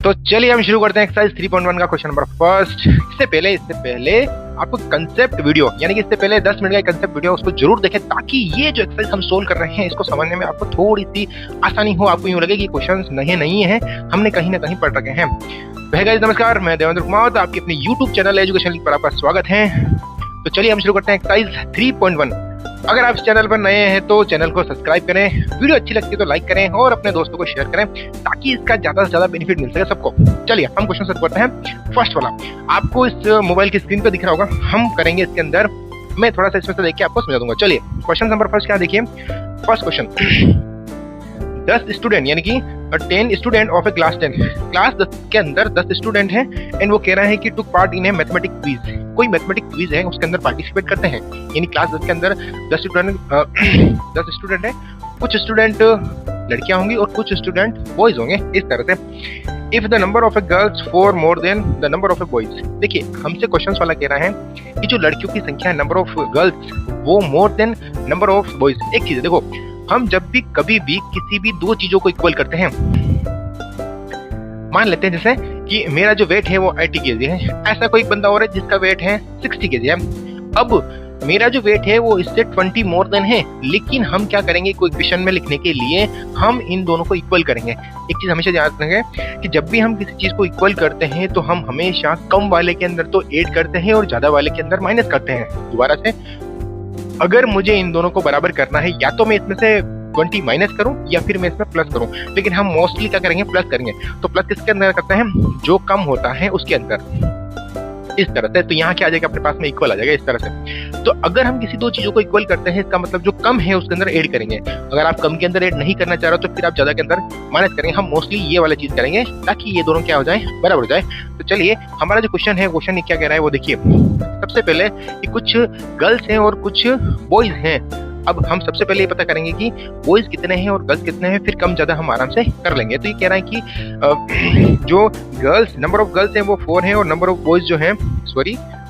तो चलिए हम शुरू करते हैं एक्सरसाइज 3.1 का क्वेश्चन नंबर फर्स्ट। इससे पहले आपको कंसेप्ट वीडियो यानी कि इससे पहले 10 मिनट का कंसेप्ट वीडियो उसको जरूर देखें, ताकि ये जो एक्सरसाइज हम सोल्व कर रहे हैं इसको समझने में आपको थोड़ी सी आसानी हो, आपको यूं लगे कि क्वेश्चंस नहीं है, हमने कहीं ना कहीं पढ़ रखे हैं। गाइस नमस्कार, मैं देवेंद्र कुमार, आपके अपने यूट्यूब चैनल एजुकेशन लीग पर आपका स्वागत है। तो चलिए हम शुरू करते हैं एक्सरसाइज 3.1। अगर आप इस चैनल पर नए हैं तो चैनल को सब्सक्राइब करें, वीडियो अच्छी लगती है तो लाइक करें और अपने दोस्तों को शेयर करें ताकि इसका ज्यादा से ज्यादा बेनिफिट मिल सके सबको। चलिए हम क्वेश्चन शुरू करते हैं। फर्स्ट वाला आपको इस मोबाइल की स्क्रीन पर दिख रहा होगा, हम करेंगे इसके अंदर, मैं थोड़ा सा इसमें से देख के आपको समझा दूंगा। चलिए क्वेश्चन नंबर फर्स्ट क्या देखिए। फर्स्ट क्वेश्चन, 10 स्टूडेंट यानी कि 10 student of A class 10, class 10 के अंदर 10 स्टूडेंट हैं एंड वो कह रहा है कि took part in A mathematic quiz, कोई मैथमेटिक क्विज है उसके अंदर पार्टिसिपेट करते हैं। यानी क्लास 10 के अंदर 10 स्टूडेंट है, कुछ स्टूडेंट लड़कियां होंगी और कुछ स्टूडेंट बॉयज होंगे, इस तरह से। If the number of A girls for more than the number of A boys, देखिए हमसे क्वेश्चन वाला कह रहा है कि जो लड़कियों की संख्या है नंबर ऑफ गर्ल्स वो more than number of boys. एक चीज है, देखो हम जब भी कभी भी किसी भी दो चीजों को इक्वल करते हैं, मान लेते हैं जैसे कि मेरा जो वेट है वो 80 केजी है, ऐसा कोई बंदा और है जिसका वेट है 60 केजी है। अब मेरा जो वेट है वो इससे 20 मोर देन है, लेकिन हम क्या करेंगे, कोई इक्वेशन में लिखने के लिए हम इन दोनों को इक्वल करेंगे। एक चीज हमेशा याद रखेंगे कि जब भी हम किसी चीज को इक्वल करते हैं तो हम हमेशा कम वाले के अंदर तो ऐड करते हैं और ज्यादा वाले के अंदर माइनस करते हैं। दोबारा से, अगर मुझे इन दोनों को बराबर करना है या तो मैं इसमें से 20 माइनस करूं या फिर मैं इसमें प्लस करूं, लेकिन हम मोस्टली क्या करेंगे, प्लस करेंगे। तो प्लस किसके अंदर करते हैं, जो कम होता है उसके अंदर, इस तरह से। तो यहाँ क्या आ जाएगा, अपने पास में इक्वल आ जाएगा इस तरह से। तो अगर हम किसी दो चीजों को इक्वल करते हैं, इसका मतलब जो कम है उसके अंदर ऐड करेंगे। अगर आप कम के अंदर ऐड नहीं करना चाह रहे हो तो फिर आप ज्यादा के अंदर माइनस करेंगे। हम मोस्टली ये वाला चीज करेंगे ताकि ये दोनों क्या हो जाए, बराबर हो जाए। तो चलिए हमारा जो क्वेश्चन है, क्वेश्चन क्या कह रहा है वो देखिए। सबसे पहले कि कुछ गर्ल्स हैं और कुछ बॉयज हैं। अब हम सबसे पहले ये पता करेंगे कि बॉयज कितने हैं और गर्ल्स कितने हैं, फिर कम ज्यादा हम आराम से कर लेंगे। तो ये कह रहा है कि जो गर्ल्स, नंबर ऑफ गर्ल्स हैं वो 4 हैं और नंबर ऑफ बॉयज जो है,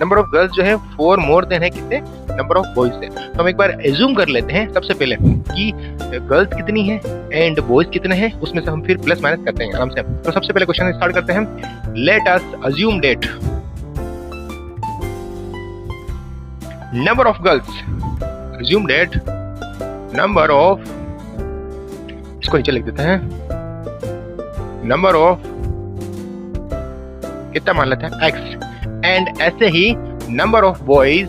नंबर ऑफ गर्ल्स जो है 4 मोर देन है कितने, नंबर ऑफ बॉयज से। तो हम एक बार एज्यूम कर लेते हैं सबसे पहले कि गर्ल्स कितनी है एंड बॉयज कितने हैं, उसमें से हम फिर प्लस माइनस करते हैं आराम से। तो सबसे पहले क्वेश्चन स्टार्ट करते हैं। Let us assume that number of girls, assume that number of, इसको नीचे लिख देते हैं, नंबर ऑफ कितना मान लेते हैं x, एंड ऐसे ही नंबर ऑफ बॉयज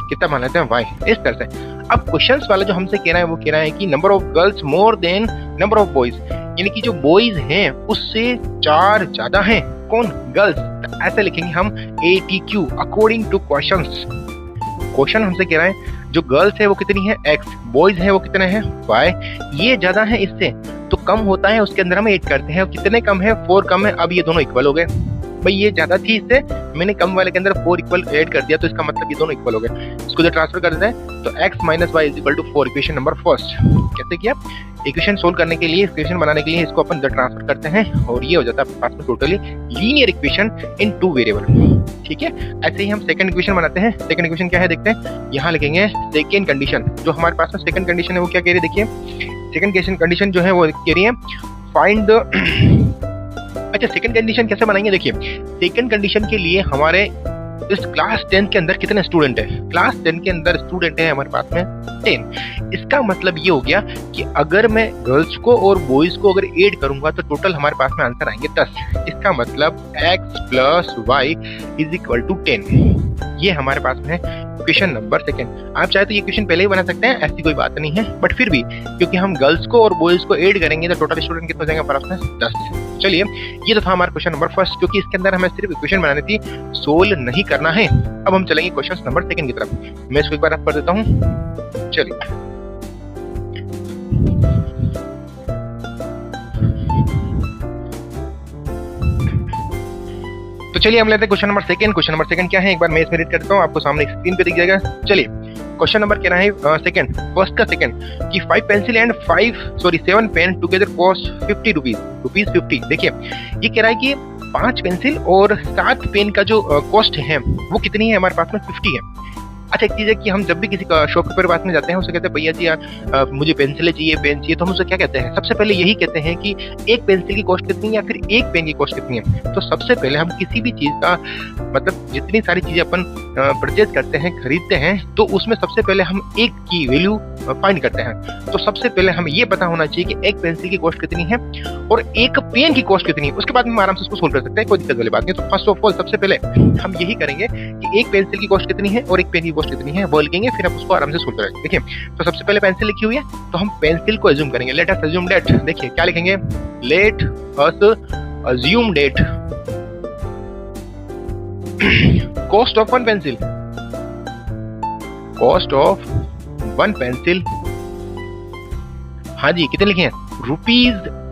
कितना मान लेते हैं y, इस तरह से। अब क्वेश्चंस वाला जो हमसे कह रहा है वो कह रहा है कि number of girls more than number of boys, यानी कि जो बॉयज हैं उससे 4 ज्यादा हैं, कौन, गर्ल्स। तो ऐसे लिखेंगे हम ATQ according two questions. Question हमसे कह रहा है जो गर्ल्स है वो कितनी है x, बॉयज है वो कितने हैं y, ये ज्यादा है इससे तो कम होता है, उसके अंदर हम ऐड करते हैं। और कितने कम है, 4 कम है। अब ये दोनों इक्वल हो गए, भाई ये ज्यादा थी इससे, मैंने कम वाले के अंदर 4 इक्वल ऐड कर दिया, तो इसका मतलब ये दोनों इक्वल हो गए। इसको जो ट्रांसफर कर देते हैं तो x minus y is equal to 4, equation number first. कैसे किया, इक्वेशन सोल्व करने के लिए, इक्वेशन बनाने के लिए इसको अपन ट्रांसफर करते हैं और ये हो जाता है पास में totally linear equation in 2 variable. ठीक है, ऐसे ही हम सेकंड इक्वेशन बनाते हैं। सेकंड इक्वेशन क्या है देखते हैं, यहाँ लिखेंगे सेकंड कंडीशन। जो हमारे पास में सेकंड कंडीशन है वो क्या कह रही है, देखिए सेकंड कंडीशन जो है वो कह रही है फाइंड द, अच्छा सेकंड कंडीशन कैसे बनाएंगे, देखिए सेकंड कंडीशन के लिए हमारे इस क्लास 10 के अंदर कितने स्टूडेंट है, क्लास 10 के अंदर स्टूडेंट है हमारे पास में 10। इसका मतलब ये हो गया कि अगर मैं गर्ल्स को और बॉयज को अगर ऐड करूंगा तो टोटल हमारे पास में आंसर आएंगे 10। इसका मतलब x plus y is equal to 10। ये हमारे पास में है क्वेश्चन नंबर सेकंड। आप चाहे तो ये क्वेश्चन पहले ही बना सकते हैं, ऐसी कोई बात नहीं है, बट फिर भी क्योंकि हम गर्ल्स को और बॉयज को ऐड करेंगे तो टोटल स्टूडेंट कितने हो जाएंगे हमारे पास में 10। चलिए ये तो था हमारा क्वेश्चन नंबर फर्स्ट, क्योंकि इसके अंदर हमें सिर्फ इक्वेशन बनानी थी, सोल्व नहीं करना है। अब हम चलेंगे क्वेश्चन नंबर सेकंड की तरफ। मैं इसको एक बार पढ़ देता हूँ। चलिए तो चलिए हम लेते हैं question number second. Question number second क्या है, एक बार मैं इसमें रीड करता हूँ, आपको सामने स्क्रीन पे दिख जाएगा। चलिए क्वेश्चन नंबर कह रहा है सेकंड, फर्स्ट का सेकंड कि 5 pencil and 7 pen together cost 50 rupees 50। देखिए ये कह रहा है कि 5 पेंसिल और 7 पेन का जो कॉस्ट है वो कितनी है, हमारे पास में 50 है। अच्छा एक चीज़ है कि हम जब भी किसी का शॉपकीपर पास में जाते हैं उसे कहते हैं भैया जी यार मुझे पेंसिलें चाहिए, पेन चाहिए, तो हम उसे क्या कहते हैं? सबसे पहले यही कहते हैं कि एक पेंसिल की कॉस्ट कितनी है या फिर एक पेन की कॉस्ट कितनी है। तो सबसे पहले हम किसी भी चीज़ का मतलब जितनी सारी चीज़ें अपन परचेज करते हैं, खरीदते हैं, तो उसमें सबसे पहले हम एक की वैल्यू फाइंड करते हैं। तो सबसे पहले हमें ये पता होना चाहिए कि एक पेंसिल की कॉस्ट कितनी है और एक पेन की कॉस्ट कितनी है। उसके बाद हम आराम से उसको सोल्व कर सकते हैं, कोई दिक्कत वाली बात नहीं। तो फर्स्ट ऑफ ऑल सबसे पहले हम यही करेंगे कि एक पेंसिल की कॉस्ट कितनी है और एक पेन की कॉस्ट कितनी है वो लिखेंगे, फिर आप उसको आराम से सोल्व करेंगे। देखिए तो सबसे पहले पेंसिल लिखी हुई है तो हम पेंसिल को अज्यूम करेंगे। Let us assume that. देखिए क्या लिखेंगे? Let us assume that cost of one pencil, cost of one pencil, हाँ जी कितने लिखे हैं?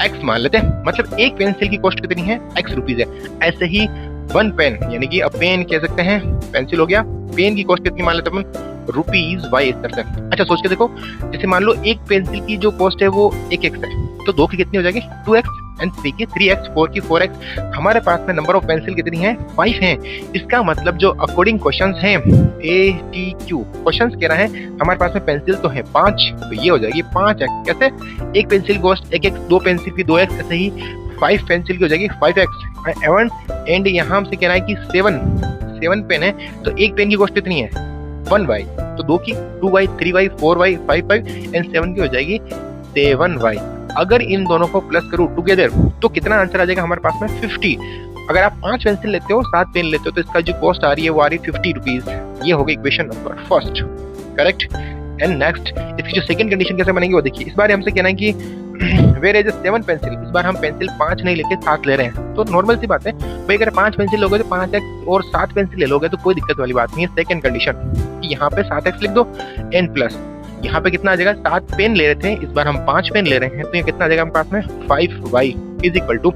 ₹X मान लेते हैं। मतलब एक पेंसिल की कॉस्ट कितनी है? X रुपीज है। ऐसे ही वन पेन यानी कि अब पेन कह सकते हैं, पेंसिल हो गया, पेन की कॉस्ट कितनी मान लेते हैं अपन? ₹Y इस तरह से। अच्छा सोच के देखो, जैसे मान लो एक पेंसिल की जो कॉस्ट है वो 1x है, तो 2 की कितनी हो जाएगी? 2x, एंड 3 की 3x, 4 की 4x। हमारे पास में नंबर ऑफ पेंसिल कितनी है? 5 है। इसका मतलब जो अकॉर्डिंग क्वेश्चंस हैं ATQ क्वेश्चंस कह रहा है हमारे पास में पेंसिल तो है 5, तो ये हो जाएगी 5x। कैसे? एक पेंसिल कॉस्ट 1x, 2 पेंसिल की 2x, ऐसे ही 5 पेंसिल की हो जाएगी 5x। एंड यहाँ हमसे कह रहा है कि 7 पेन है, तो एक पेन की कॉस्ट कितनी है? 1y, तो 2 की 2y, 3y, 4y, 5 एंड 7 की हो जाएगी 7y। अगर इन दोनों को प्लस करूँ टुगेदर तो कितना आंसर आ जाएगा हमारे पास में? 50। अगर आप 5 पेंसिल लेते हो, 7 पेन लेते हो, तो इसका जो कॉस्ट आ रही है वो आ रही है 50 रुपीज। ये हो गई equation number first, correct. And next इसकी जो सेकंड कंडीशन कैसे बनेगी वो देखिए। इस बार हमसे कहना है कि वेयर इज 7 पेंसिल, इस बार हम पेंसिल 5 नहीं लेके 7 ले रहे हैं। तो नॉर्मल सी बात है भाई, अगर 5 पेंसिल लोगे तो 5x और 7 पेंसिल ले लोगे तो कोई दिक्कत वाली बात नहीं है। सेकंड कंडीशन कि यहाँ पे 7x लिख दो एंड प्लस यहाँ पे कितना आ जाएगा? 7 पेन ले रहे थे, इस बार हम 5 पेन ले रहे हैं, तो ये कितना आ जाएगा हमारे पास में? 5y इज इक्वल टू,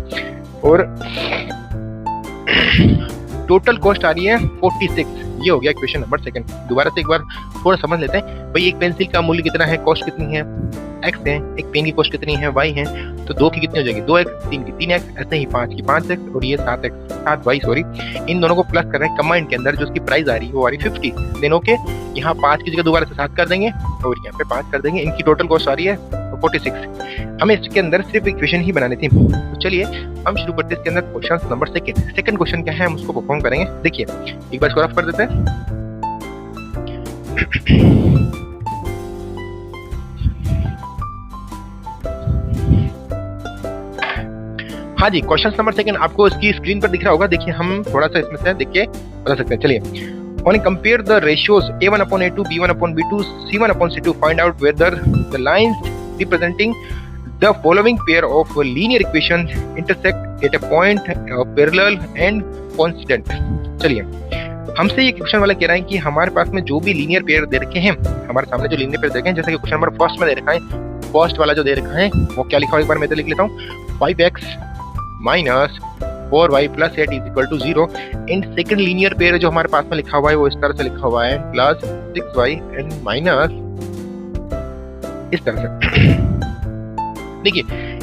और टोटल कॉस्ट आ रही है 46। ये हो गया इक्वेशन नंबर सेकंड। दोबारा से एक बार थोड़ा समझ लेते हैं भाई, एक पेंसिल का मूल्य कितना है, कॉस्ट कितनी है? x है। एक पेन की कॉस्ट कितनी है? y है। तो 2 की कितनी हो जाएगी? 2x, 3 की 3x, ऐसे ही 5 की 5x और ये 7y सॉरी। इन दोनों को प्लस कर रहे हैं कंबाइंड के अंदर, जो उसकी प्राइस आ रही है वो आ रही है 50। देन ओके, यहाँ 5 की जगह दोबारा से 7 कर देंगे और यहाँ पे 5 कर देंगे। इनकी टोटल कॉस्ट आ रही है 46। हमें इसके अंदर सिर्फ इक्वेशन ही बनानी थी। तो चलिए हम शुरू करते हैं इसके अंदर क्वेश्चन नंबर सेकंड क्वेश्चन क्या है हम उसको परफॉर्म करेंगे। देखिए एक बार इसको रफ कर देते हैं। हाँ जी, क्वेश्चन नंबर सेकंड आपको इसकी स्क्रीन पर दिख रहा होगा। देखिए हम थोड़ा सा इसमें से देख के बता सकते हैं। चलिए, Only compare the ratios A1/A2, B1/B2, C1/C2. Find out whether the lines representing the following pair of linear equations intersect at a point parallel and constant. चलिए, हमसे ये क्वेश्चन वाला कह रहा है कि हमारे पास में जो भी लीनियर पेयर दे रखे हैं, हमारे सामने जो लीनियर पेयर दे रखे हैं, जैसे कि क्वेश्चन नंबर फर्स्ट में दे रखा है, फर्स्ट वाला जो दे रखा है वो क्या लिखा हुआ है, एक बार मैं तो लिख लेता हूँ, 5x minus 4y plus 8 is equal to 0। And second linear pair जो हमारे पास में लिखा हुआ है वो इस तरह से लिखा हुआ है, प्लस 6y एंड माइनस इस तरह से। देखिए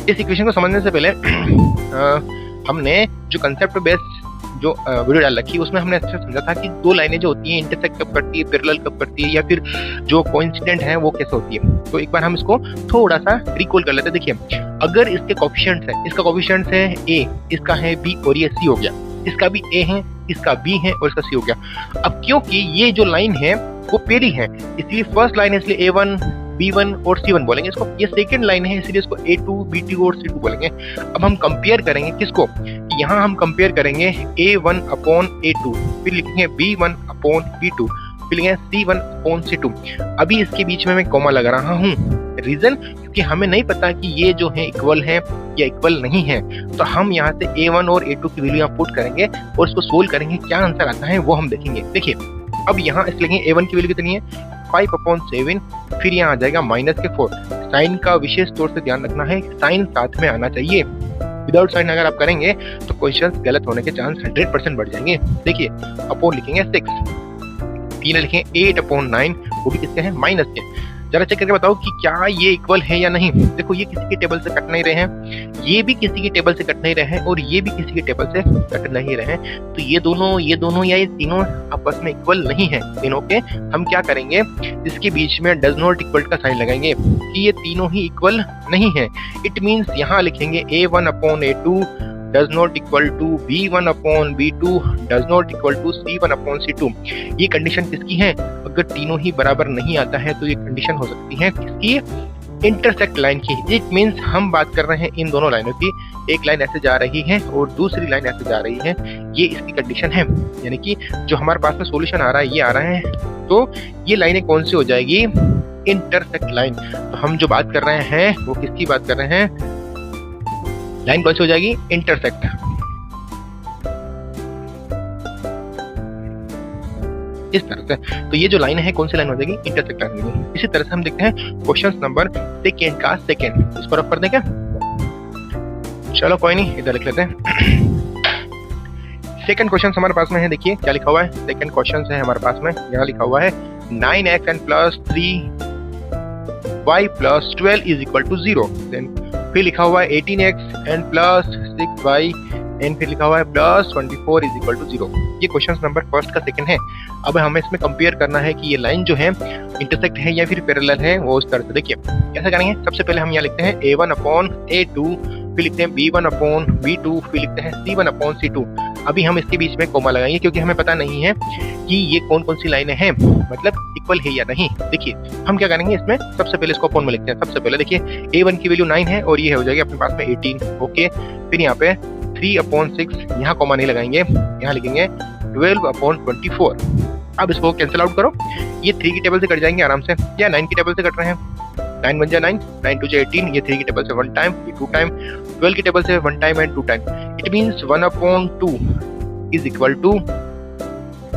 इस इक्वेशन को समझने से पहले हमने जो कंसेप्ट बेस्ड जो वीडियो डाल रखी है उसमें हमने अच्छे से समझा था कि दो लाइनें जो होती हैं इंटरसेक्ट कब करती है, पैरेलल कब करती है, या फिर जो कोइंसिडेंट है वो कैसे होती है। तो एक बार हम इसको थोड़ा सा रिकॉल कर लेते हैं। देखिए अगर इसके कोएफिशिएंट्स है, इसका कोएफिशिएंट्स है a, इसका है b और ये c हो गया, इसका भी a है, इसका b है और इसका c हो गया। अब क्योंकि ये जो लाइन है वो पेरी है, इसलिए फर्स्ट लाइन है इसलिए a1 b1 और c1 बोलेंगे इसको। ये सेकंड लाइन है इसलिए इसको a2 b2 और c2 बोलेंगे। अब हम कंपेयर करेंगे किसको, यहाँ हम कंपेयर करेंगे a1 अपॉन a2, फिर लिखेंगे b1 अपॉन b2, फिर लिखेंगे c1 अपॉन c2। अभी इसके बीच में मैं कॉमा लगा रहा हूँ, रीजन क्योंकि हमें नहीं पता कि ये जो है इक्वल है या इक्वल नहीं है। तो हम यहाँ से a1 और a2 की वैल्यू यहाँ पुट करेंगे और इसको सोल्व करेंगे, क्या आंसर आता है वो हम देखेंगे। देखिए अब यहाँ इस लिखेंगे a1 की वैल्यू कितनी है 5/7, फिर यहाँ आ जाएगा माइनस के 4। साइन का विशेष तौर से ध्यान रखना है, साइन साथ में आना चाहिए। विदाउट साइन अगर आप करेंगे तो क्वेश्चन गलत होने के चांस 100% बढ़ जाएंगे। देखिए अपॉन लिखेंगे 6, फिर लिखेंगे 8/9, वो भी किसके हैं, माइनस के। जरा चेक करके बताओ कि क्या ये इक्वल है या नहीं। देखो ये किसी के टेबल से कट नहीं रहे हैं, ये भी किसी के टेबल से कट नहीं रहे हैं और ये भी किसी के टेबल से कट नहीं रहे हैं। तो ये दोनों या ये तीनों आपस में इक्वल नहीं है। तीनों के हम क्या करेंगे, इसके बीच में डज नॉट इक्वल का साइन लगाएंगे कि ये तीनों ही इक्वल नहीं है। इट मीन्स यहाँ लिखेंगे A1/A2 does not equal to B1/B2 does not equal to C1/C2। ये कंडीशन किसकी है? अगर तीनों ही बराबर नहीं आता है तो ये कंडीशन हो सकती है किसकी? इंटरसेक्ट लाइन की। इट मीन्स हम बात कर रहे हैं इन दोनों लाइनों की, एक लाइन ऐसे जा रही है और दूसरी लाइन ऐसे जा रही है, ये इसकी कंडीशन है। यानी कि जो हमारे पास में सॉल्यूशन आ रहा है ये आ रहा है, तो ये लाइनें कौन सी हो जाएगी? Intersect line. तो हम जो बात कर रहे हैं वो किसकी बात कर रहे हैं? लाइन कौन सी हो जाएगी? इंटरसेक्ट। इस तरह से तो ये जो लाइन है कौन सी लाइन हो जाएगी? इंटरसेक्ट लाइन होगी। इसी तरह से हम देखते हैं क्वेश्चन नंबर सेकेंड का सेकेंड, इसको रफ कर दें क्या? चलो कोई नहीं, इधर लिख लेते हैं। सेकेंड क्वेश्चन हमारे पास में है, देखिए क्या लिखा हुआ है। सेकेंड क्वेश्चन है हमारे पास में, यहाँ लिखा हुआ है 9x and plus 3y plus 12 is equal to 0। फिर लिखा हुआ है 18x and plus 6y and फिर लिखा हुआ है प्लस 24 इज इक्वल टू 0। ये क्वेश्चन नंबर फर्स्ट का सेकंड है। अब हमें इसमें कंपेयर करना है कि ये लाइन जो है इंटरसेक्ट है या फिर पैरेलल है, वो उस तरह से देखिए कैसे करेंगे। सबसे पहले हम यहाँ लिखते हैं A1/A2, फिर लिखते हैं B1/B2, फिर लिखते हैं C1/C2। अभी हम इसके बीच में कोमा लगाएंगे क्योंकि हमें पता नहीं है कि ये कौन कौन सी लाइनें हैं, मतलब इक्वल है या नहीं। देखिए हम क्या करेंगे इसमें, सबसे पहले इसको अपोन में लिखते हैं। सबसे पहले देखिए A1 की वैल्यू 9 है और ये हो जाएगी अपने पास में 18। ओके, फिर यहाँ पे 3/6, यहाँ कॉमा नहीं लगाएंगे, यहाँ लिखेंगे 12/24। अब इसको कैंसिल आउट करो, ये 3 की टेबल से कट जाएंगे आराम से, या 9 की टेबल से कट रहे हैं। 9 1 जा 9, 9 2 जा 18, ये 3 की टेबल से 1 टाइम, ये 2 टाइम, 12 की टेबल से 1 time and 2 time. It means 1/2 is equal to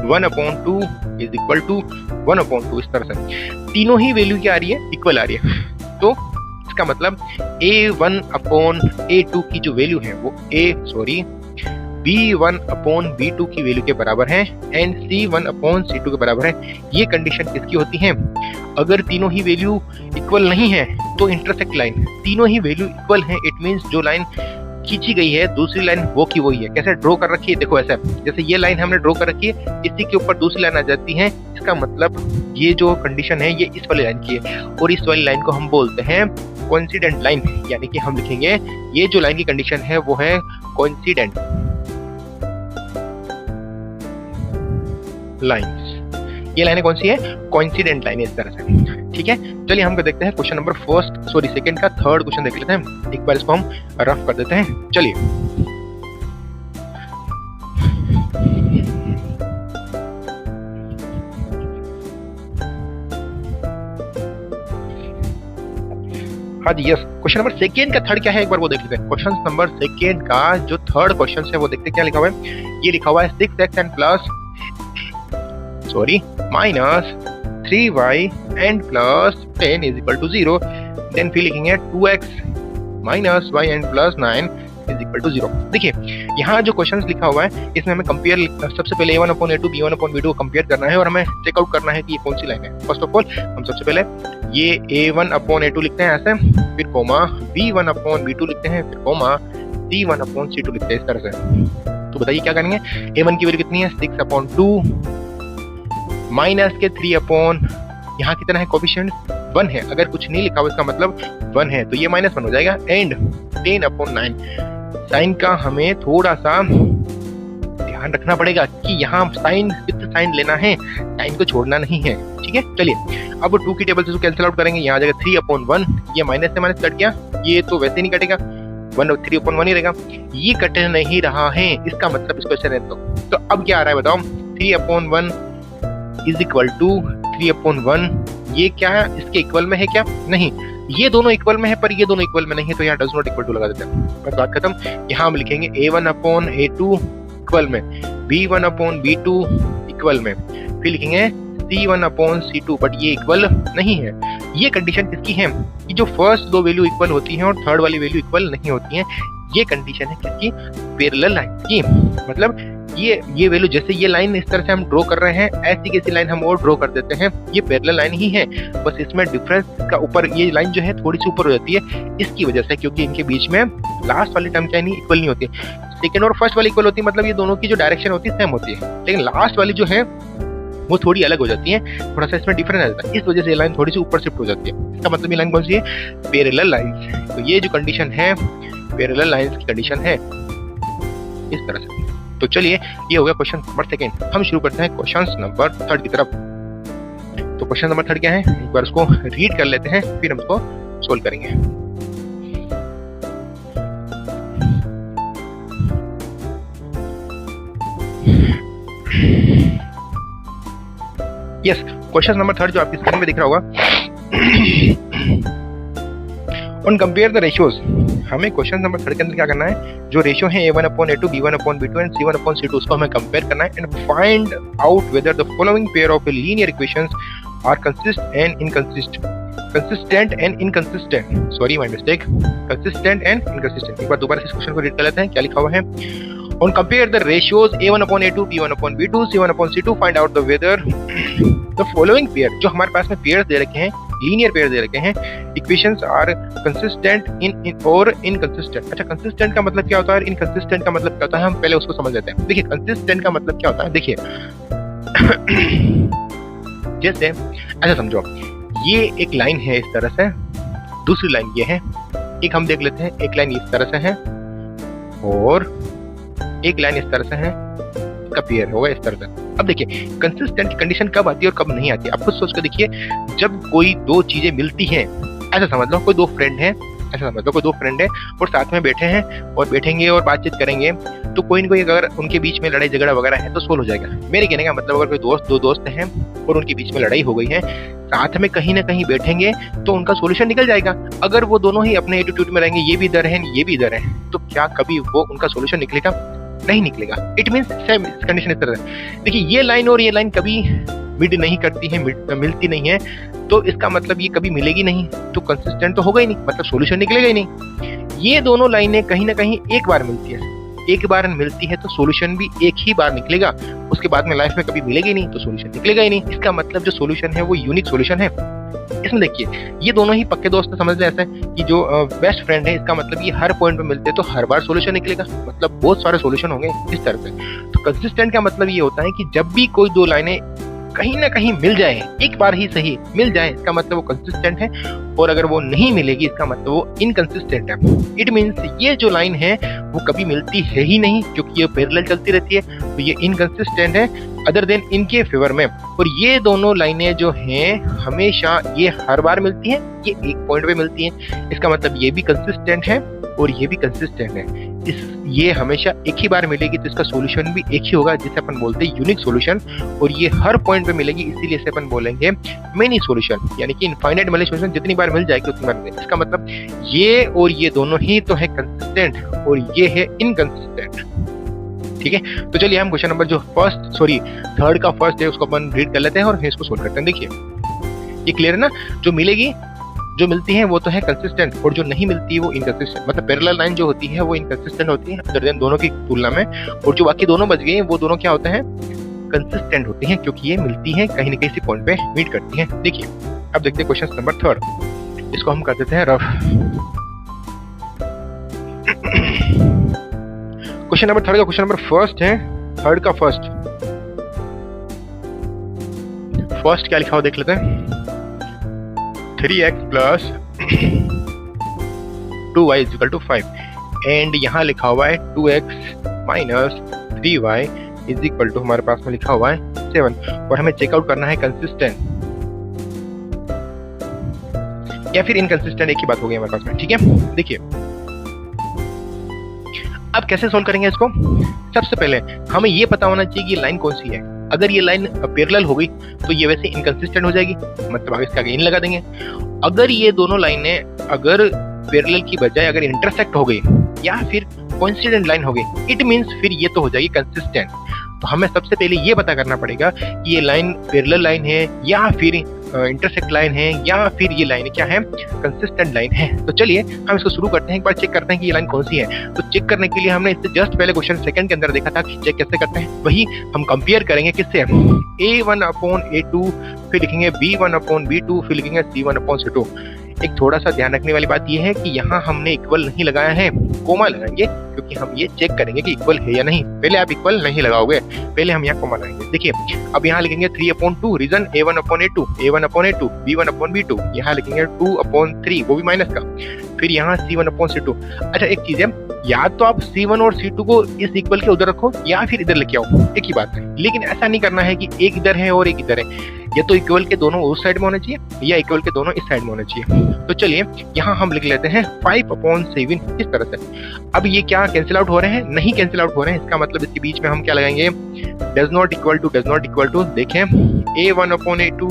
1/2 is equal to 1/2। इस तरह से तीनों ही वैल्यू क्या आ रही है? इक्वल आ रही है। तो इसका मतलब A1/A2 की जो वैल्यू है वो B1/B2 की वैल्यू के बराबर है एंड C1/C2 के बराबर है। ये कंडीशन किसकी होती है? अगर तीनों ही वैल्यू इक्वल नहीं है तो इंटरसेक्ट लाइन, तीनों ही वैल्यू इक्वल है, इट मीन्स जो लाइन खींची गई है दूसरी लाइन वो की वही है। कैसे ड्रॉ कर रखी है? देखो ऐसा, जैसे ये लाइन हमने ड्रॉ कर रखी है, इसी के ऊपर दूसरी लाइन आ जाती है। इसका मतलब ये जो कंडीशन है ये इस वाली लाइन की है और इस वाली लाइन को हम बोलते हैं कोइंसिडेंट लाइन। यानी कि हम लिखेंगे ये जो लाइन की कंडीशन है वो है कोइंसिडेंट लाइन्स। ये लाइनें कौन सी है? कोइंसिडेंट लाइन है, इस तरह से। ठीक है, चलिए हम देखते हैं क्वेश्चन नंबर सेकंड का थर्ड क्वेश्चन देख लेते हैं। एक बार इसको हम रफ कर देते हैं। चलिए हाँ जी, यस। क्वेश्चन नंबर सेकेंड का थर्ड क्या है एक बार वो देख लेते हैं। क्वेश्चन नंबर सेकेंड का जो थर्ड क्वेश्चन है वो देखते हैं क्या लिखा हुआ है। ये लिखा हुआ है 6x and plus minus 3y and plus 10 is equal to 0। Then फिर लिखेंगे 2x minus y and plus 9 is equal to 0। देखिए यहाँ जो क्वेश्चन लिखा हुआ है इसमें हमें कंपेयर, सबसे पहले A1/A2 B1/B2 को कंपेयर करना है और हमें चेकआउट करना है कि ये कौन सी लाइन है। फर्स्ट ऑफ ऑल हम सबसे पहले ये A1/A2 लिखते हैं ऐसे, फिर कोमा B1/B2 लिखते हैं, फिर कोमा C1/C2 लिखते हैं इस तरह से। तो बताइए क्या करेंगे। A1 की वैल्यू कितनी है? 6/2 माइनस के 3 यहाँ कितना है? कोफिशिएंट 1 है। अगर कुछ नहीं लिखा हुआ इसका मतलब 1 है, तो ये -1 हो जाएगा एंड 10/9। साइन का हमें थोड़ा सा ध्यान रखना पड़ेगा कि यहाँ साइन विद साइन लेना है, साइन को छोड़ना नहीं है। ठीक है, चलिए अब 2 की टेबल से कैंसिल आउट करेंगे। यहाँ आ जाएगा 3/1, ये माइनस से माइनस कट गया, ये तो वैसे नहीं कटेगा, 3/1 ही रहेगा। ये कट नहीं रहा है, इसका मतलब इसको ऐसे रहने दो। तो अब क्या आ रहा है बताओ? 3/1 इज इक्वल टू 3/1। ये क्या है? इसके इक्वल में है क्या? नहीं, ये दोनों इक्वल में है पर ये दोनों इक्वल में नहीं है, तो यहाँ डज नॉट इक्वल टू लगा देते हैं, बस बात खत्म। यहाँ हम लिखेंगे A1/A2 इक्वल में, B1/B2 इक्वल में, फिर लिखेंगे C1/C2, बट ये इक्वल नहीं है। ये कंडीशन किसकी है? कि जो फर्स्ट दो वैल्यू इक्वल होती हैं और थर्ड वाली वैल्यू इक्वल नहीं होती हैं। ये कंडीशन है किसकी? पैरेलल लाइन की। मतलब ये वैल्यू, जैसे ये लाइन इस तरह से हम ड्रॉ कर रहे हैं, ऐसी कैसी लाइन हम और ड्रॉ कर देते हैं, ये पैरेलल लाइन ही है, बस इसमें डिफरेंस का ऊपर ये लाइन जो है थोड़ी सी ऊपर हो जाती है इसकी वजह से, क्योंकि इनके बीच में लास्ट वाली टर्म क्या नहीं इक्वल नहीं होती, सेकंड और फर्स्ट वाली इक्वल होती है, मतलब ये दोनों की जो डायरेक्शन होती है सेम होती है, लेकिन लास्ट वाली जो है वो थोड़ी अलग हो जाती है, थोड़ा सा इसमें डिफरेंस आ जाता है, इस वजह से ये लाइन थोड़ी सी ऊपर शिफ्ट हो जाती है। इसका मतलब ये लाइन कौन सी है? Parallel line. तो ये जो कंडीशन है पैरेलल लाइंस की कंडीशन है इस तरह से। तो चलिए ये हो गया क्वेश्चन नंबर सेकंड। हम शुरू करते हैं क्वेश्चन नंबर थर्ड की तरफ। तो क्वेश्चन नंबर थर्ड क्या है, एक बार उसको रीड कर लेते हैं फिर हम उसको सोल्व करेंगे। यस, क्वेश्चन नंबर थर्ड जो आपकी स्क्रीन पे दिख रहा होगा, ऑन कंपेयर द रेशियोज। हमें क्वेश्चन नंबर थर्ड के अंदर क्या करना है, जो रेशियो है A1/A2, B1/B2 एंड C1/C2 उसको हमें कंपेयर करना है and find out whether the following pair of linear equations are consistent and inconsistent. Sorry my mistake, consistent and inconsistent. एक बार दोबारा इस क्वेश्चन को रीड कर लेते हैं, क्या लिखा हुआ है। On compare the ratios A1/A2, B1/B2, C1/C2, find out the whether the following pair, जो हमारे पास में पेयर्स दे रखे हैं, लीनियर पेयर दे रखे हैं, इक्वेशंस आर कंसिस्टेंट इन और इनकंसिस्टेंट। अच्छा, कंसिस्टेंट का मतलब क्या होता है, इनकंसिस्टेंट का मतलब क्या होता है, हम पहले उसको समझ लेते हैं। देखिए कंसिस्टेंट का मतलब क्या होता है, देखिए जैसे ऐसा समझो, ये एक लाइन है इस तरह से, दूसरी लाइन ये है, एक हम देख लेते हैं, एक लाइन इस तरह से है और एक लाइन इस तरह से है, इसका पेयर होगा इस तरह से। अब देखिए कंसिस्टेंट की कंडीशन कब आती है और कब नहीं आती है, आप खुद सोच कर देखिए। जब कोई दो चीजें मिलती हैं, ऐसा समझ लो कोई दो फ्रेंड है, ऐसा समझ लो कोई दो फ्रेंड है और साथ में बैठे हैं और बैठेंगे और बातचीत करेंगे, तो कोई न कोई अगर उनके बीच में लड़ाई झगड़ा वगैरह है तो सोल्व हो जाएगा। मेरे कहने का मतलब, अगर कोई दो दोस्त हैं और उनके बीच में लड़ाई हो गई है, साथ में कहीं ना कहीं बैठेंगे तो उनका सोल्यूशन निकल जाएगा। अगर वो दोनों ही अपने एटीट्यूड में रहेंगे, ये भी इधर है ये भी इधर है, तो क्या कभी वो उनका सोल्यूशन निकलेगा? नहीं निकलेगा। इट मींस सेम कंडीशन इस तरह है। देखिए ये लाइन और ये लाइन कभी मिड नहीं करती है, मिलती नहीं है, तो इसका मतलब ये कभी मिलेगी नहीं, तो कंसिस्टेंट तो होगा ही नहीं, मतलब सॉल्यूशन निकलेगा ही नहीं। ये दोनों लाइनें कहीं ना कहीं एक बार मिलती है, एक बार मिलती है तो सॉल्यूशन भी एक ही बार निकलेगा, उसके बाद में लाइफ में कभी मिलेगी नहीं तो सॉल्यूशन निकलेगा ही नहीं। इसका मतलब जो सॉल्यूशन है वो यूनिक सॉल्यूशन है। इसमें देखिए ये दोनों ही पक्के दोस्त समझ लें ऐसे कि जो बेस्ट फ्रेंड है, इसका मतलब ये हर पॉइंट पे मिलते हैं तो हर बार सॉल्यूशन निकलेगा, मतलब बहुत सारे सॉल्यूशन होंगे इस तरह से। तो कंसिस्टेंट का मतलब ये होता है कि जब भी कोई दो लाइनें कहीं ना कहीं मिल जाए, एक बार ही सही मिल जाए, इसका मतलब वो कंसिस्टेंट है, और अगर वो नहीं मिलेगी इसका मतलब वो इनकंसिस्टेंट है। इट मींस ये जो लाइन है वो कभी मिलती है ही नहीं, क्योंकि ये पैरेलल चलती रहती है, तो ये इनकंसिस्टेंट है अदर देन इनके फेवर में। और ये दोनों लाइनें जो हैं हमेशा ये हर बार मिलती हैं, ये एक पॉइंट पे मिलती हैं, इसका मतलब ये भी कंसिस्टेंट है और ये भी कंसिस्टेंट है। ये हमेशा एक ही बार मिलेगी तो इसका सॉल्यूशन भी एक ही होगा, जिसे अपन बोलते हैं यूनिक सॉल्यूशन, और ये हर पॉइंट पे मिलेगी, इसीलिए इसे अपन बोलेंगे मेनी सॉल्यूशन, यानी कि इनफाइनाइट मेनी सॉल्यूशन, जितनी बार मिल जाएगी उतनी बार मिलेगी। इसका मतलब ये और ये दोनों ही तो है कंसिस्टेंट और ये है इनकंसिस्टेंट। ठीक है, तो चलिए हम क्वेश्चन नंबर जो थर्ड का फर्स्ट है उसको अपन रीड कर लेते हैं और फिर इसको सोल्व करते हैं। देखिए ये क्लियर है ना, जो मिलती है वो तो है कंसिस्टेंट और जो नहीं मिलती है वो इनकंसिस्टेंट, मतलब पैरेलल लाइन जो होती है वो इनकंसिस्टेंट होती है अदर देन दोनों की तुलना में, और जो बाकी दोनों बच गए हैं वो दोनों क्या होते हैं, कंसिस्टेंट होती हैं, क्योंकि ये मिलती हैं कहीं ना कहीं इसी पॉइंट पे मीट करती हैं। देखिए अब देखते हैं क्वेश्चन नंबर थर्ड, इसको हम कर देते हैं रफ। क्वेश्चन नंबर थर्ड का क्वेश्चन नंबर फर्स्ट है, थर्ड का फर्स्ट क्या लिखा हुआ देख लेते हैं। 3x plus 2y is equal to 5 and यहाँ लिखा हुआ है 2x minus 3y is equal to, हमारे पास में लिखा हुआ है 7, और हमें चेकआउट करना है कंसिस्टेंट या फिर इनकंसिस्टेंट, एक ही बात हो गई हमारे पास में। ठीक है, देखिए अब कैसे सोल्व करेंगे इसको। सबसे पहले हमें ये पता होना चाहिए कि लाइन कौन सी है। अगर ये लाइन पैरेलल हो गई तो ये वैसे इनकंसिस्टेंट हो जाएगी, मतलब आगे इसका आगे इन लगा देंगे। अगर ये दोनों लाइनें अगर पैरेलल की बजाय अगर इंटरसेक्ट हो गई या फिर कोइंसिडेंट लाइन हो गई, इट मींस फिर ये तो हो जाएगी कंसिस्टेंट। तो हमें सबसे पहले ये पता करना पड़ेगा कि ये लाइन पैरेलल लाइन है या फिर इंटरसेक्ट लाइन है या फिर ये लाइन क्या है, कंसिस्टेंट लाइन है। तो चलिए हम इसको शुरू करते हैं, एक बार चेक करते हैं कि ये लाइन कौन सी है। तो चेक करने के लिए हमने इससे जस्ट पहले क्वेश्चन सेकंड के अंदर देखा था कि चेक कैसे करते हैं, वही हम कंपेयर करेंगे किससे, A1/A2, फिर लिखेंगे B1/B2, फिर लिखेंगे C1/C2। एक थोड़ा सा ध्यान रखने वाली बात यह है कि यहाँ हमने इक्वल नहीं लगाया है, कोमा लगाएंगे, क्योंकि हम ये चेक करेंगे कि इक्वल है या नहीं। पहले आप इक्वल नहीं लगाओगे, पहले हम यहाँ कोमा लगाएंगे। देखिए अब यहाँ लिखेंगे 3/2, रीजन A1/A2, A1/A2, B1/B2, यहाँ लिखेंगे 2/3, वो भी माइनस का, फिर यहाँ C1/C2। अच्छा एक चीज है, या तो आप C1 और C2 को इस इक्वल के उधर रखो या फिर इधर लेके आओ, एक ही बात है। लेकिन ऐसा नहीं करना है कि एक इधर है और एक इधर है, या तो इक्वल के दोनों उस साइड में होने चाहिए या इक्वल के दोनों इस साइड में होने चाहिए। तो चलिए यहाँ हम लिख लेते हैं 5/7 इस तरह से। अब ये क्या कैंसिल आउट हो रहे हैं, नहीं कैंसिल आउट हो रहे हैं, इसका मतलब इसके बीच में हम क्या लगाएंगे, डज नॉट इक्वल टू। देखें A1/A2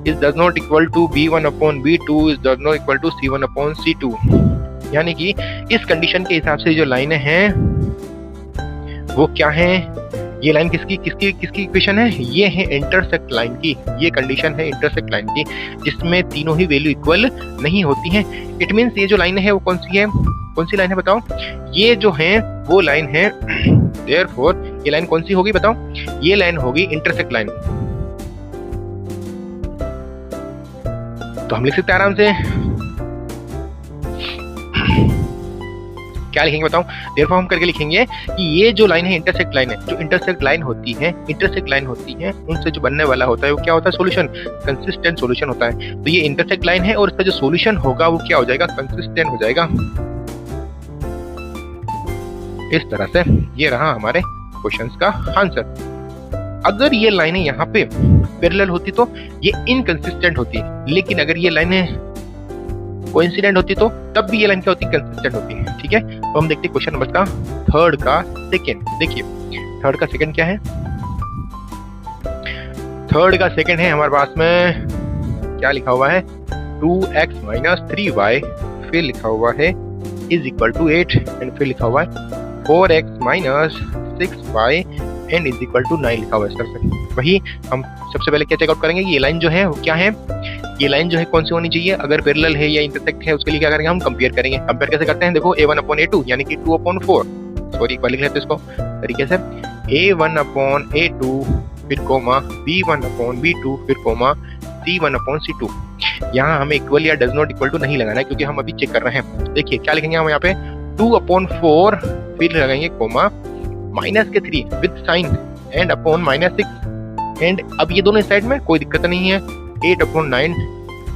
is does not equal to B1/B2 is does not equal to C1/C2। यानी कि इस कंडीशन के हिसाब से जो लाइनें हैं वो क्या हैं, ये लाइन किसकी इक्वेशन है, ये है इंटरसेक्ट लाइन की, ये कंडीशन है इंटरसेक्ट लाइन की, जिसमें तीनों ही वैल्यू इक्वल नहीं होती हैं। इट मींस ये जो लाइन है वो कौन सी लाइन है बताओ, ये जो है वो लाइन है, देयरफॉर ये लाइन कौन सी होगी बताओ, ये लाइन होगी इंटरसेक्ट लाइन। तो हम लिख सकते हैं आराम से, क्या लिखेंगे बताओ, देयरफॉर हम करके लिखेंगे कि ये जो लाइन है इंटरसेक्ट लाइन है, जो इंटरसेक्ट लाइन होती है उनसे जो बनने वाला होता है वो क्या होता है, सॉल्यूशन, कंसिस्टेंट सॉल्यूशन होता है। तो ये इंटरसेक्ट लाइन है और इसका जो सॉल्यूशन होगा वो क्या हो जाएगा, कंसिस्टेंट हो जाएगा। इस तरह से ये रहा हमारे क्वेश्चंस का आंसर। अगर ये लाइनें यहाँ पे पैरेलल होती तो ये इनकंसिस्टेंट होती, लेकिन अगर ये लाइनें कोइंसिडेंट होती तो तब भी ये लाइन क्या होती, कंसिस्टेंट होती है। ठीक है, तो हम देखते हैं क्वेश्चन नंबर का थर्ड का सेकंड। देखिए थर्ड का सेकंड क्या है, थर्ड का सेकंड है हमारे पास में क्या लिखा हुआ है, 2x - 3y, फिर लिखा हुआ है इज इक्वल टू 8, एंड फिर लिखा हुआ है 4x - 6y and is equal to 9 लिखा हुआ है। इस तरह से वही हम सबसे पहले क्या चेकआउट करेंगे कि ये लाइन जो है वो क्या है, ये लाइन जो है कौन सी होनी चाहिए, अगर पैरेलल है या इंटरसेक्ट है, उसके लिए क्या करेंगे, हम कंपेयर करेंगे। कंपेयर कैसे करते हैं, देखो A1/A2 यानी कि 2/4, सॉरी एक बार लिख लेते हैं इसको तरीके से, A1/A2 फिर कोमा B1/B2 फिर कोमा C1/C2। यहाँ हमें इक्वल या डज नॉट इक्वल टू नहीं लगाना है, क्योंकि हम अभी चेक कर रहे हैं। देखिए क्या लिखेंगे हम यहाँ पे, 2/4 फिर लगाएंगे comma -3 with sign and upon -6, and अब ये दोनों साइड में कोई दिक्कत नहीं है, 8/9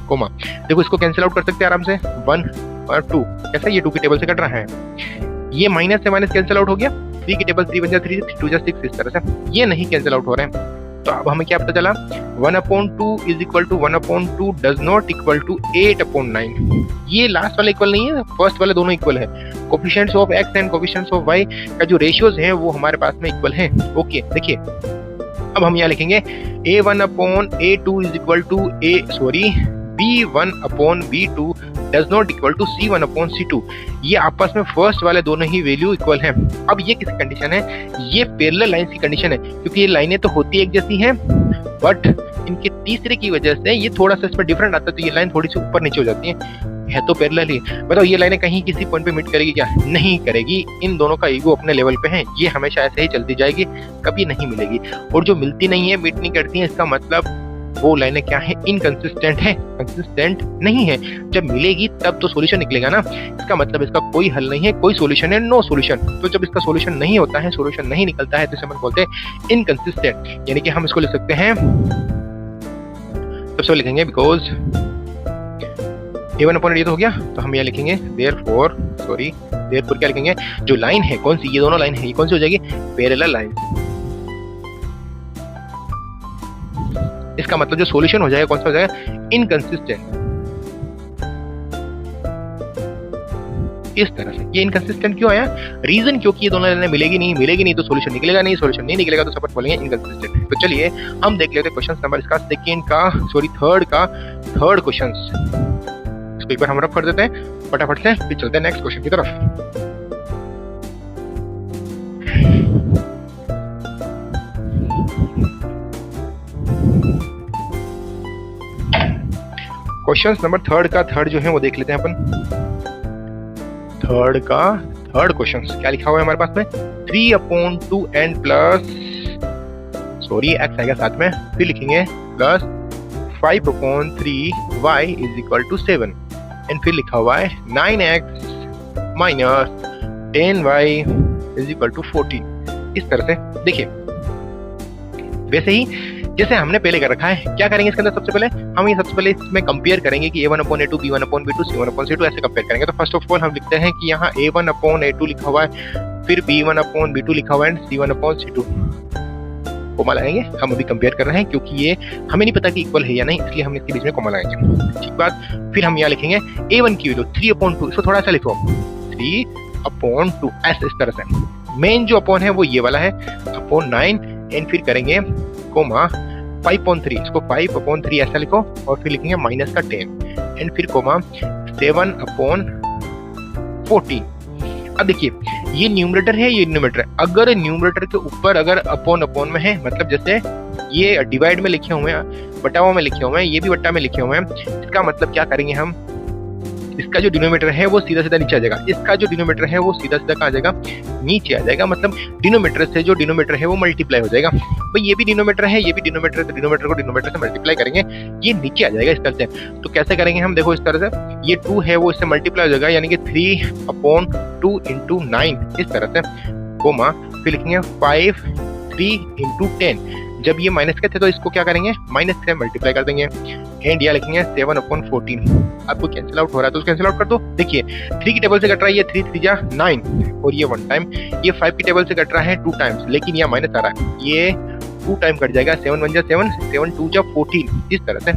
कोमा। देखो इसको कैंसिल आउट कर सकते हैं आराम से, 1 और 2, कैसा ये 2 की टेबल से कट रहा है, ये माइनस से माइनस कैंसिल आउट हो गया, 3 की टेबल 3 बन जाए 3, 2 जा 6, इस तरह से ये नहीं कैंसिल आउट हो रहे हैं। तो अब हमें क्या पता चला, 1/2 is equal to 1/2 does not equal to 8/9। ये लास्ट वाला इक्वल नहीं है, फर्स्ट वाले दोनों इक्वल है। Coefficients of x and coefficients of y का जो रेशियोज है वो हमारे पास में इक्वल है। ओके देखिए अब हम यहाँ लिखेंगे A1/A2 is equal to B1/B2 does not equal to C1/C2। ये आपस में फर्स्ट वाले दोनों ही वैल्यू इक्वल हैं। अब ये किसकी कंडीशन है, ये पैरेलल लाइंस की कंडीशन है, क्योंकि ये लाइनें तो होती एक जैसी हैं, बट इनके तीसरे की वजह से ये थोड़ा सा इसमें डिफरेंट आता है, तो ये लाइन थोड़ी सी ऊपर नीचे हो जाती है तो पैरेलल ही। बताओ ये लाइनें कहीं किसी पॉइंट पे मीट करेगी क्या, नहीं करेगी। इन दोनों का ईगो अपने लेवल पे है, ये हमेशा ऐसे ही चलती जाएगी, कभी नहीं मिलेगी। और जो मिलती नहीं है, मीट नहीं करती है, इसका मतलब वो लाइनें क्या है, इनकंसिस्टेंट है, कंसिस्टेंट नहीं है। जब मिलेगी तब तो सॉल्यूशन निकलेगा ना, इसका मतलब इसका कोई हल नहीं है, कोई सॉल्यूशन है, नो सॉल्यूशन। तो जब इसका सॉल्यूशन नहीं होता है, सॉल्यूशन नहीं निकलता है, तो इसे हम बोलते हैं इनकंसिस्टेंट। यानी कि हम इसको लिख सकते हैं, सबसे लिखेंगे बिकॉज A1/A तो हो गया, तो हम यहाँ लिखेंगे देयरफॉर क्या लिखेंगे, जो लाइन है कौन सी, ये दोनों लाइन है, ये कौन सी हो जाएगी, पैरेलल लाइन। इसका मतलब जो सॉल्यूशन हो जाएगा कौन सा हो जाएगा, इनकंसिस्टेंट। इस तरह से ये इनकंसिस्टेंट क्यों आया, रीजन क्योंकि ये दोनों लाइनें मिलेगी नहीं तो सॉल्यूशन निकलेगा नहीं, सॉल्यूशन नहीं निकलेगा तो सब बोलेंगे इनकंसिस्टेंट। तो चलिए हम देख लेते हैं क्वेश्चन नंबर इसका थर्ड क्वेश्चन। इसको एक बार हम रफ कर देते हैं फटाफट से, फिर चलते हैं नेक्स्ट क्वेश्चन की तरफ। क्वेश्चन नंबर थर्ड जो है वो देख लेते हैं अपन। थर्ड क्वेश्चन क्या लिखा हुआ है हमारे पास में, 3/2n प्लस सॉरी x आएगा साथ में, फिर लिखेंगे plus 5/3y is equal to 7 and फिर लिखा हुआ है 9x minus 10y is equal to 14। इस तरह से देखिए, वैसे ही जैसे हमने पहले कर रखा है, क्या करेंगे इसके अंदर सबसे पहले हम ये सबसे पहले इसमें कंपेयर करेंगे कि a1/a2 b1/b2 c1/c2 ऐसे कंपेयर करेंगे। तो फर्स्ट ऑफ ऑल हम लिखते हैं कि यहाँ a1/a2 लिखा हुआ है, फिर b1/b2 लिखा हुआ है एंड c1/c2 कोमा लगाएंगे। हम अभी कंपेयर कर रहे हैं क्योंकि ये हमें नहीं पता कि इक्वल है या नहीं, इसलिए हम इसके बीच में कोमा लगाएंगे। ठीक बात। फिर हम यहाँ लिखेंगे a1 की वैल्यू 3/2, इसको थोड़ा सा लिखो 3/2 ऐसे इस तरह से। मेन जो अपॉन है वो ये वाला है अपॉन 9 एंड फिर करेंगे कोमा 5/3, इसको 5/3 ऐसा लिखो और फिर लिखेंगे माइनस का 10 एंड फिर कोमा 7/14। अब देखिए ये न्यूमरेटर है, ये न्यूमरेटर है। अगर न्यूमरेटर के ऊपर अगर अपॉन में है, मतलब जैसे ये डिवाइड में लिखे हुए हैं, बटाओ में लिखे हुए हैं, ये भी बट्टा में लिखे हुए हैं, इसका मतलब क्या करेंगे हम, इसका जो डिनोमिनेटर है वो सीधा सीधा नीचे आ जाएगा, इसका जो डिनोमिनेटर है वो सीधा सीधा कहाँ आ जाएगा, नीचे आ जाएगा। मतलब डिनोमिनेटर से जो डिनोमिनेटर है वो मल्टीप्लाई हो जाएगा। भाई ये भी डिनोमिनेटर है, ये भी डिनोमिनेटर है, तो डिनोमिनेटर को डिनोमिनेटर से मल्टीप्लाई करेंगे, ये नीचे आ जाएगा इस तरह से। तो कैसे करेंगे हम, देखो इस तरह से, ये 2 है वो इससे मल्टीप्लाई हो जाएगा, यानी कि 3/2 × 9 इस तरह से कोमा, फिर लिखेंगे 5 3 × 10। जब ये माइनस के थे तो इसको क्या करेंगे, माइनस से मल्टीप्लाई कर देंगे एंड या लिखेंगे 7/14। आपको कैंसिल आउट हो रहा है तो कैंसिल आउट कर दो। देखिए 3 की टेबल से कट रहा है ये 3 3 जा 9 और ये 1 टाइम, ये 5 की टेबल से कट रहा है 2 टाइम्स, लेकिन यहाँ माइनस आ रहा है, ये 2 टाइम कट जाएगा, 7 1 जा 7 7 2 जा 14 इस तरह से।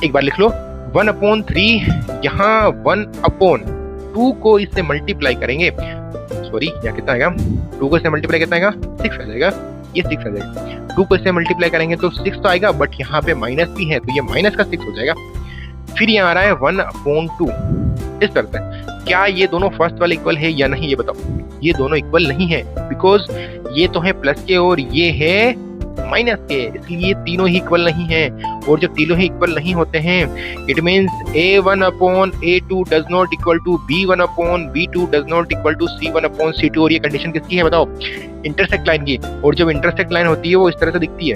एक बार लिख लो 1/3, यहाँ 1/2 को इससे मल्टीप्लाई करेंगे, सॉरी यहाँ कितना आएगा, 2 को इससे मल्टीप्लाई कितना आएगा, 6 आ जाएगा, ये 6 आ जाएगा। 2 को इससे मल्टीप्लाई करेंगे तो 6 तो आएगा, बट यहाँ पे माइनस भी है तो ये माइनस का 6 हो जाएगा। फिर यहाँ आ रहा है 1/2 इस तरह से। क्या ये दोनों फर्स्ट वाले इक्वल है या नहीं, ये बताओ। ये दोनों इक्वल नहीं है, बिकॉज ये तो है प्लस के और ये है माइनस के, इसलिए तीनों ही इक्वल नहीं है। और जब तीनों ही इक्वल नहीं होते हैं, it means a1/a2 does not equal to b1/b2 does not equal to c1/c2। और ये कंडीशन किसकी है बताओ, इंटरसेक्ट लाइन की। और जब इंटरसेक्ट लाइन होती है वो इस तरह से दिखती है,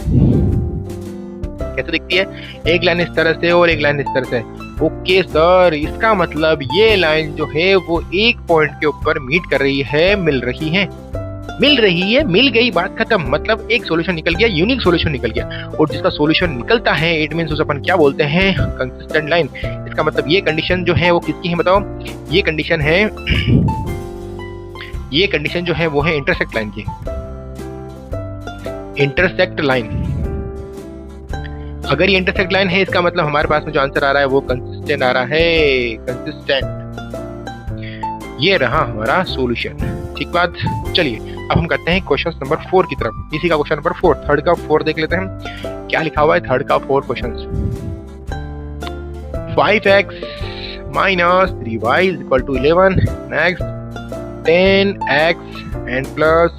कैसे दिखती है, एक लाइन इस तरह से और एक लाइन इस तरह से। ओके सर, इसका मतलब ये लाइन जो है वो एक पॉइंट के ऊपर मीट कर रही है, मिल रही है, मिल गई, बात खत्म। मतलब एक सॉल्यूशन निकल गया, यूनिक सॉल्यूशन निकल गया। और जिसका सॉल्यूशन निकलता है इट मींस उसे अपन क्या बोलते हैं, कंसिस्टेंट लाइन। इसका मतलब ये कंडीशन जो है वो किसकी है बताओ, ये कंडीशन जो है वो है इंटरसेक्ट लाइन की, इंटरसेक्ट लाइन। अगर ये इंटरसेक्ट लाइन है इसका मतलब हमारे पास में जो आंसर आ रहा है वो कंसिस्टेंट आ रहा है, कंसिस्टेंट। ये रहा हमारा सॉल्यूशन। ठीक बात। चलिए अब हम करते हैं क्वेश्चन नंबर 4 की तरफ। इसी का क्वेश्चन नंबर 4, थर्ड का 4 देख लेते हैं क्या लिखा हुआ है। थर्ड का 4 question, 5x minus 3y is equal to 11, next 10x and plus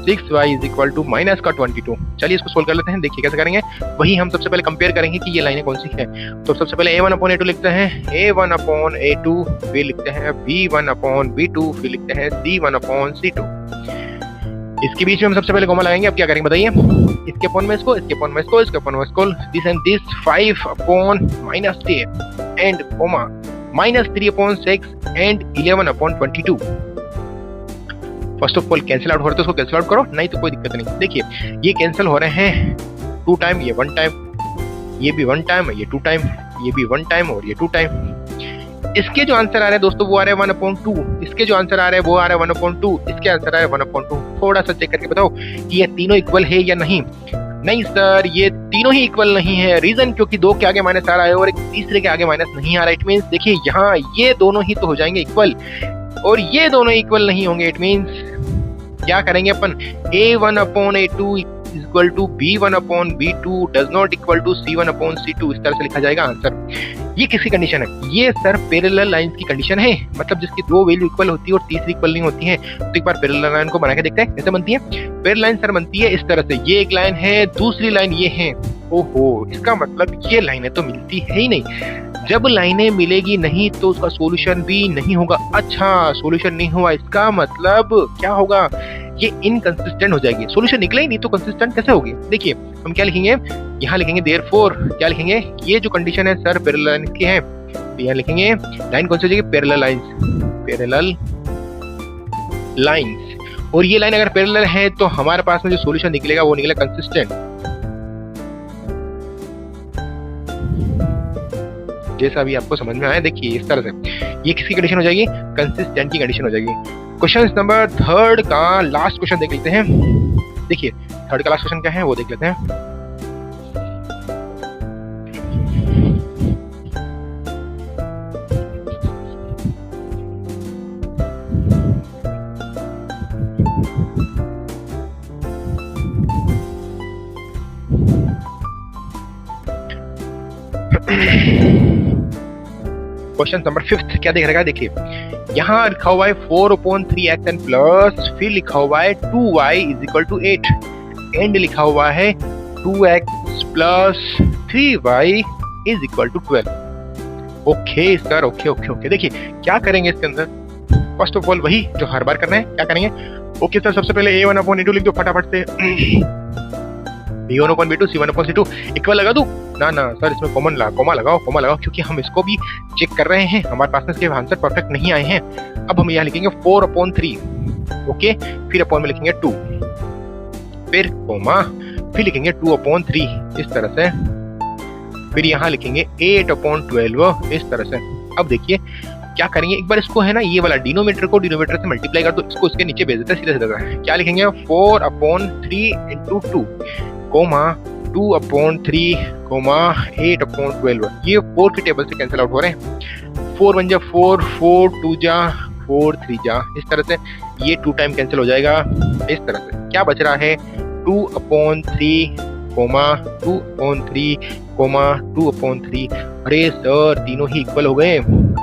6y is equal to minus का 22। चलिए इसको सोल्व कर लेते हैं। देखिए कैसे करेंगे, वही हम सबसे पहले कंपेयर करेंगे कि ये लाइनें कौन सी हैं। तो सबसे पहले a1/a2 लिखते हैं, a1/a2, फिर लिखते हैं b1/b2, फिर लिखते हैं c1/c2। इसके बीच में हम सबसे पहले कॉमा लगाएंगे। अब क्या करेंगे बताइए, इसके अपॉन में इसको, इसके अपॉन में इसको, इसके अपॉन में इसको, this and this 5/-10 and comma -3/6 and 11/22। First of all cancel out हो रहे तो उसको कैंसिल आउट करो, नहीं तो कोई दिक्कत नहीं। देखिए ये कैंसिल हो रहे हैं 2 टाइम, ये 1 टाइम, ये भी 1 टाइम, ये 2 टाइम, ये भी 1 टाइम और ये 2 टाइम। इसके जो आंसर आ रहे हैं दोस्तों वो आ रहे हैं 1/2, इसके जो आंसर आ रहे हैं वो आ रहे हैं 1/2, इसके आंसर आ रहे हैं 1/2। थोड़ा सा चेक करके बताओ कि ये तीनों इक्वल है या नहीं। नहीं सर, ये तीनों ही इक्वल नहीं है। रीजन क्योंकि 2 के आगे माइनस आ रहा है और एक तीसरे के आगे माइनस नहीं आ रहा है। इट मींस देखिए यहाँ ये दोनों ही तो हो जाएंगे इक्वल और ये दोनों इक्वल नहीं होंगे। इट मींस क्या करेंगे अपन, a1/a2 equal to b1/b2 does not equal to c1/c2। इस तरह से लिखा जाएगा आंसर। ये किसकी कंडीशन है, ये सर पैरेलल लाइंस की कंडीशन है, मतलब जिसकी 2 वैल्यू इक्वल होती है और तीसरी इक्वल नहीं होती है। तो एक बार पैरेलल लाइन को बना के देखते हैं कैसे बनती है। पैरेलल लाइन सर बनती है इस तरह से, ये एक लाइन है, दूसरी लाइन ये है। ओहो, इसका मतलब ये लाइनें तो मिलती है ही नहीं। जब लाइनें मिलेगी नहीं तो उसका सॉल्यूशन भी नहीं होगा। अच्छा, सॉल्यूशन नहीं हुआ इसका मतलब क्या होगा, ये इनकंसिस्टेंट हो जाएगी, सॉल्यूशन निकला ही नहीं तो कंसिस्टेंट कैसे होगी। देखिए हम क्या लिखेंगे, यहाँ लिखेंगे देयरफॉर, क्या लिखेंगे, ये जो कंडीशन है सर पैरेलल लाइन की है, तो यहाँ लिखेंगे लाइन कौन सी हो जाएगी, पैरेलल लाइंस, पैरेलल लाइंस। और ये लाइन अगर पैरेलल है तो हमारे पास में जो सॉल्यूशन निकलेगा वो निकलेगा कंसिस्टेंट। जैसा भी आपको समझ में आया, देखिए इस तरह से ये किसकी कंडीशन हो जाएगी, कंसिस्टेंट की कंडीशन हो जाएगी। क्वेश्चन नंबर 3 का लास्ट क्वेश्चन देख लेते हैं। देखिए 3 का लास्ट क्वेश्चन क्या है वो देख लेते हैं। क्वेश्चन नंबर 5 क्या देख रहा है, देखिए यहाँ लिखा हुआ है 4/3x n प्लस, फिर लिखा हुआ है 2y = 8 एंड लिखा हुआ है 2x plus 3y = 12। Okay sir, okay. देखिए क्या करेंगे इसके अंदर, फर्स्ट ऑफ ऑल वही जो हर बार करना है, क्या करेंगे। ओके सर, सबसे पहले a1/a2 लिख दो फटाफट से, b1/b2 c1/c2 इक्वल लगा दूं ना सर, इसमें कॉमा लगाओ क्योंकि हम इसको भी चेक कर रहे हैं, हमारे पास में इसके आंसर परफेक्ट नहीं आए हैं। अब हम यहाँ लिखेंगे 4/3, ओके, फिर अपॉन में लिखेंगे 2, फिर कॉमा, फिर लिखेंगे 2/3 इस तरह से, फिर यहाँ लिखेंगे 8/12 इस तरह से। अब देखिए क्या करेंगे, एक बार इसको है ना ये वाला डिनोमिनेटर को डिनोमिनेटर से मल्टीप्लाई कर दो, इसको इसके नीचे भेज देते हैं सीधा। क्या लिखेंगे 4/3 × 2 कोमा 2/3 कोमा 8/12। ये 4 की टेबल से कैंसिल आउट हो रहे हैं, 4 1 जा 4, 4 2 जा 4 3 जा, इस तरह से ये 2 टाइम कैंसिल हो जाएगा। इस तरह से क्या बच रहा है 2/3 कोमा 2/3 कोमा 2/3। अरे सर तीनों ही इक्वल हो गए,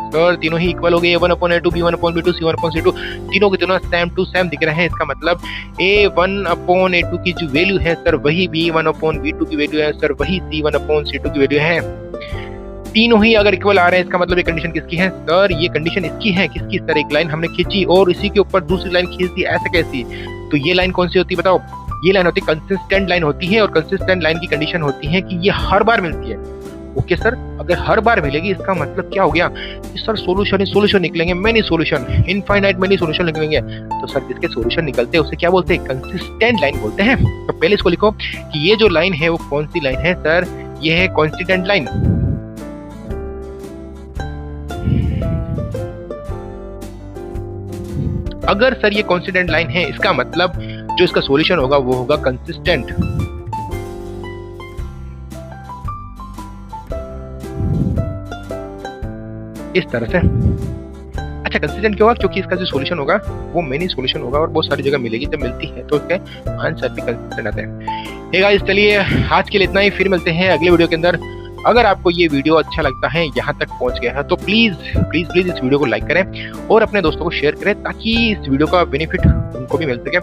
a1/a2 b1/b2 c1/c2 तीनों के तीनों सेम टू सेम दिख रहे हैं। इसका मतलब a1/a2 की जो वैल्यू है सर वही b1/b2 की वैल्यू है सर वही c1/c2 की वैल्यू है। तीनों ही अगर इक्वल आ रहे हैं इसका मतलब ये कंडीशन किसकी है सर, ये कंडीशन इसकी है। किसकी सर, एक लाइन हमने खींची और इसी के ऊपर दूसरी लाइन खींच दी, ऐसे कैसी, तो ये लाइन कौन सी होती है बताओ, ये लाइन होती है कंसिस्टेंट लाइन होती है, और कंसिस्टेंट लाइन की कंडीशन होती है कि ये हर बार मिलती है। ओके सर, अगर हर बार मिलेगी इसका मतलब क्या हो गया कि सर सॉल्यूशन निकलेंगे, many solution, infinite many solution निकलेंगे। तो सर जिसके सॉल्यूशन निकलते हैं उसे क्या बोलते हैं, कंसिस्टेंट लाइन बोलते हैं। तो पहले इसको लिखो कि ये जो लाइन है वो कौन सी लाइन है सर, ये है कांस्टेंट लाइन। अगर सर ये कांस्टेंट लाइन है इसका मतलब जो इसका सॉल्यूशन होगा वो होगा कंसिस्टेंट। इस तरह से। अच्छा, कंसिस्टेंट क्यों होगा, क्योंकि इसका जो सॉल्यूशन होगा वो मेनी सॉल्यूशन होगा और बहुत सारी जगह मिलेगी, जब मिलती है तो उसके आंसर भी कंसिस्टेंट आते हैं। हे गाइस, चलिए आज के लिए इतना ही, फिर मिलते हैं अगले वीडियो के अंदर। अगर आपको ये वीडियो अच्छा लगता है, यहाँ तक पहुँच गया है, तो प्लीज इस वीडियो को लाइक करें और अपने दोस्तों को शेयर करें ताकि इस वीडियो का बेनिफिट उनको भी मिल सके।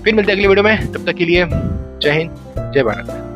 फिर मिलते हैं अगले वीडियो में, तब तक के लिए जय हिंद, जय भारत।